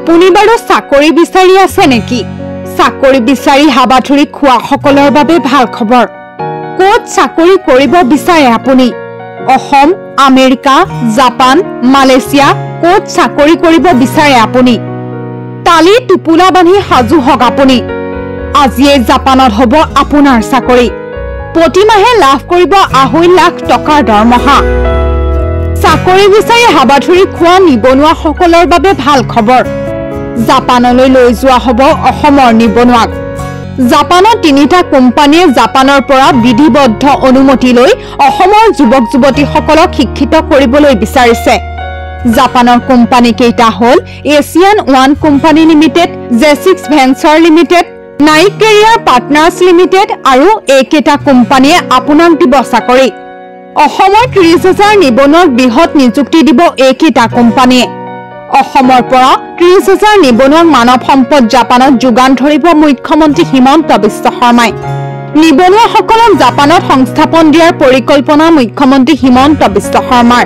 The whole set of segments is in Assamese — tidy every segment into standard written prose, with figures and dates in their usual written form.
আপুনি বাৰু চাকৰি বিচাৰি আছে নেকি? চাকৰি বিচাৰি হাবাথুৰি খোৱা সকলৰ বাবে ভাল খবৰ। ক'ত চাকৰি কৰিব বিচাৰে আপুনি? অসম, আমেৰিকা, জাপান, মালয়েছিয়া ক'ত চাকৰি কৰিব বিচাৰে আপুনি? তালি টোপোলা বান্ধি সাজু হওক আপুনি। আজিয়ে জাপানত হ'ব আপোনাৰ চাকৰি। প্ৰতিমাহে লাভ কৰিব 2.5 লাখ টকাৰ দৰমহা। চাকৰি বিচাৰি হাবাথুৰি খোৱা নিবনুৱা সকলৰ বাবে ভাল খবৰ। জাপানলৈ লৈ যোৱা হ'ব অসমৰ নিবনুৱাক। জাপানৰ 3টা কোম্পানীয়ে জাপানৰ পৰা বিধিবদ্ধ অনুমতি লৈ অসমৰ যুৱক যুৱতীসকলক শিক্ষিত কৰিবলৈ বিচাৰিছে। জাপানৰ কোম্পানী কেইটা হ'ল Asian one company limited, J6 venture limited, নাইক কেৰিয়াৰ পাৰ্টনাৰ্ছ লিমিটেড আৰু এইকেইটা কোম্পানীয়ে আপোনাক দিব চাকৰি। অসমৰ 30,000 নিবনুৱাক বৃহৎ নিযুক্তি দিব এইকেইটা কোম্পানীয়ে। অসমৰ পৰা 30,000 নিবনুৱাক মানৱ সম্পদ জাপানত যোগান ধৰিব মুখ্যমন্ত্ৰী হিমন্ত বিশ্ব শৰ্মাই। নিবনুৱাসকলক জাপানত সংস্থাপন দিয়াৰ পৰিকল্পনা মুখ্যমন্ত্ৰী হিমন্ত বিশ্ব শৰ্মাৰ।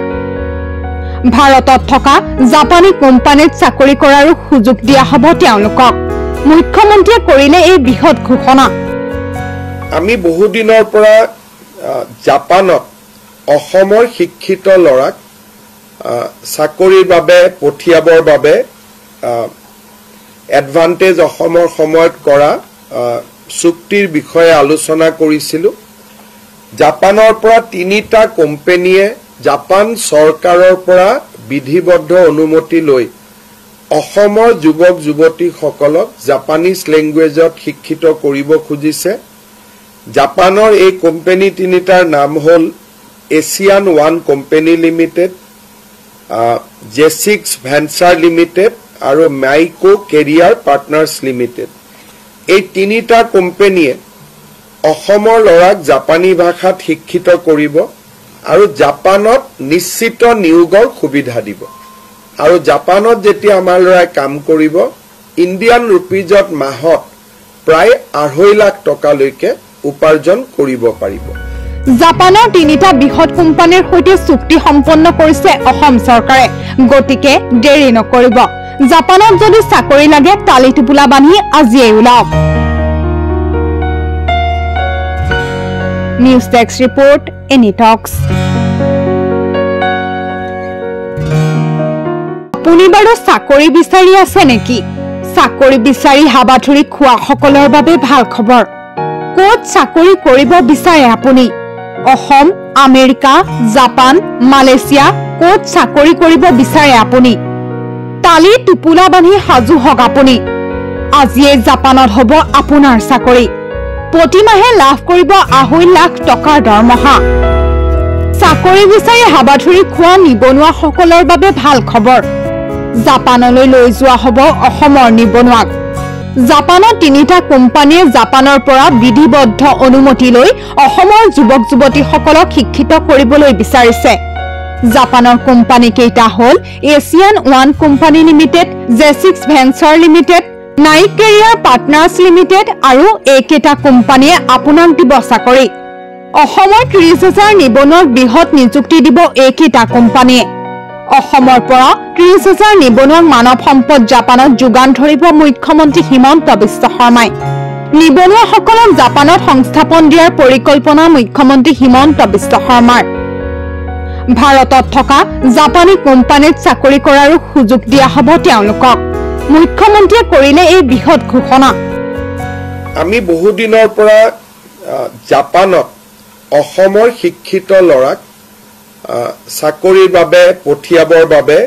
ভাৰতত থকা জাপানী কোম্পানীত চাকৰি কৰাৰো সুযোগ দিয়া হ'ব তেওঁলোকক। মুখ্যমন্ত্ৰীয়ে কৰিলে এই বৃহৎ ঘোষণা। আমি বহুদিনৰ পৰা জাপানত অসমৰ শিক্ষিত ল'ৰাক চাকৰিৰ বাবে পঠিয়াবৰ বাবে এডভান্টেজ অসমৰ সময়ত কৰা চুক্তিৰ বিষয়ে আলোচনা কৰিছিলোঁ। জাপানৰ পৰা 3টা কোম্পানীয়ে জাপান চৰকাৰৰ পৰা বিধিবদ্ধ অনুমতি লৈ অসমৰ যুৱক যুৱতীসকলক জাপানীজ লেংগুৱেজত শিক্ষিত কৰিব খুজিছে। জাপানৰ এই কোম্পানী 3টাৰ নাম হ'ল Asian one company limited, J6 venture limited আৰু নাইকো কেৰিয়াৰ পাৰ্টনাৰ্ছ লিমিটেড। এই 3টা কোম্পানীয়ে অসমৰ ল'ৰাক জাপানী ভাষাত শিক্ষিত কৰিব আৰু জাপানত নিশ্চিত নিয়োগৰ সুবিধা দিব। আৰু জাপানত যেতিয়া আমাৰ ল'ৰাই কাম কৰিব, ইণ্ডিয়ান ৰুপিজত মাহত প্ৰায় 2.5 লাখ টকালৈকে উপাৰ্জন কৰিব পাৰিব। জাপানৰ 3টা বৃহৎ কোম্পানীৰ সৈতে চুক্তি সম্পন্ন কৰিছে অসম চৰকাৰে। গতিকে দেৰি নকৰিব। জাপানত যদি চাকৰি লাগে তালি টোপোলা বান্ধি আজিয়ে ওলাওক। নিউজ ডেস্ক ৰিপৰ্ট, এনি টক্স। আপুনি বাৰু চাকৰি বিচাৰি আছে নেকি? চাকৰি বিচাৰি হাবাথুৰি খোৱা সকলৰ বাবে ভাল খবৰ। ক'ত চাকৰি কৰিব বিচাৰে আপুনি? অসম, আমেৰিকা, জাপান, মালয়েছিয়া ক'ত চাকৰি কৰিব বিচাৰে আপুনি? তালি টোপোলা বান্ধি সাজু হওক আপুনি। আজিয়ে জাপানত হ'ব আপোনাৰ চাকৰি। প্ৰতিমাহে লাভ কৰিব 2.5 লাখ টকাৰ দৰমহা। চাকৰি বিচাৰি হাবাথুৰি খোৱা নিবনুৱা সকলৰ বাবে ভাল খবৰ। জাপানলৈ লৈ যোৱা হ'ব অসমৰ নিবনুৱাক। জাপানৰ 3টা কোম্পানীয়ে জাপানৰ পৰা বিধিবদ্ধ অনুমতি লৈ অসমৰ যুৱক যুৱতীসকলক শিক্ষিত কৰিবলৈ বিচাৰিছে। জাপানৰ কোম্পানী কেইটা হ'ল Asian one company limited, J6 venture limited, নাইক কেৰিয়াৰ পাৰ্টনাৰ্ছ লিমিটেড আৰু এইকেইটা কোম্পানীয়ে আপোনাক দিব চাকৰি। অসমৰ 30,000 নিবনুৱাক বৃহৎ নিযুক্তি দিব এইকেইটা কোম্পানীয়ে। অসমৰ পৰা 30,000 নিবনুৱাক মানৱ সম্পদ জাপানত যোগান ধৰিব মুখ্যমন্ত্ৰী হিমন্ত বিশ্ব শৰ্মাই। নিবনুৱাসকলক জাপানত সংস্থাপন দিয়াৰ পৰিকল্পনা মুখ্যমন্ত্ৰী হিমন্ত বিশ্ব শৰ্মাৰ। ভাৰতত থকা জাপানী কোম্পানীত চাকৰি কৰাৰো সুযোগ দিয়া হ'ব তেওঁলোকক। মুখ্যমন্ত্ৰীয়ে কৰিলে এই বৃহৎ ঘোষণা। আমি বহুদিনৰ পৰা জাপানত অসমৰ শিক্ষিত ল'ৰাক চাকৰিৰ বাবে পঠিয়াবৰ বাবে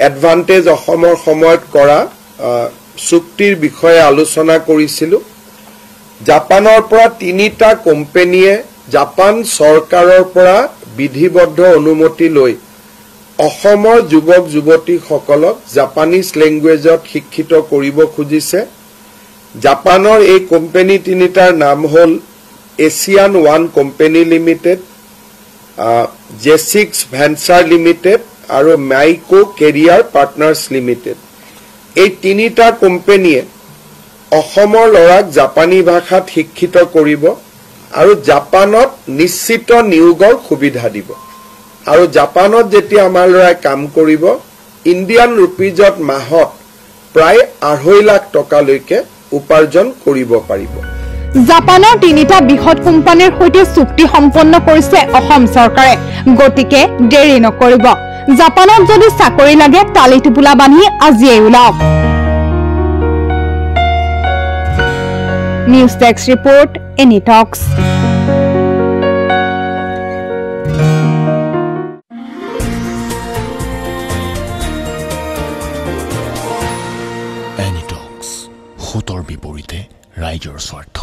এডভান্টেজ অসমৰ সময়ত কৰা চুক্তিৰ বিষয়ে আলোচনা কৰিছিলোঁ। জাপানৰ পৰা 3টা কোম্পানীয়ে জাপান চৰকাৰৰ পৰা বিধিবদ্ধ অনুমতি লৈ অসমৰ যুৱক যুৱতীসকলক জাপানীজ লেংগুৱেজত শিক্ষিত কৰিব খুজিছে। জাপানৰ এই কোম্পানী 3টাৰ নাম হ'ল Asian one company limited, J6 venture limited আৰু নাইকো কেৰিয়াৰ পাৰ্টনাৰ্ছ লিমিটেড। এই 3টা কোম্পানীয়ে অসমৰ ল'ৰাক জাপানী ভাষাত শিক্ষিত কৰিব আৰু জাপানত নিশ্চিত নিয়োগৰ সুবিধা দিব। আৰু জাপানত যেতিয়া আমাৰ ল'ৰাই কাম কৰিব, ইণ্ডিয়ান ৰুপিজত মাহত প্ৰায় 2.5 লাখ টকালৈকে উপাৰ্জন কৰিব পাৰিব। জাপানৰ 3টা বৃহৎ কোম্পানীৰ সৈতে চুক্তি সম্পন্ন কৰিছে অসম চৰকাৰে। গতিকে দেৰি নকৰিব। জাপানত যদি চাকৰি লাগে তালি টোপোলা বান্ধি আজিয়েই ওলাওক। নিউজ ডেস্ক ৰিপৰ্ট, এনি টক্স। এনি টক্স, সতৰ বিপৰীতে ৰাইজৰ স্বাৰ্থ।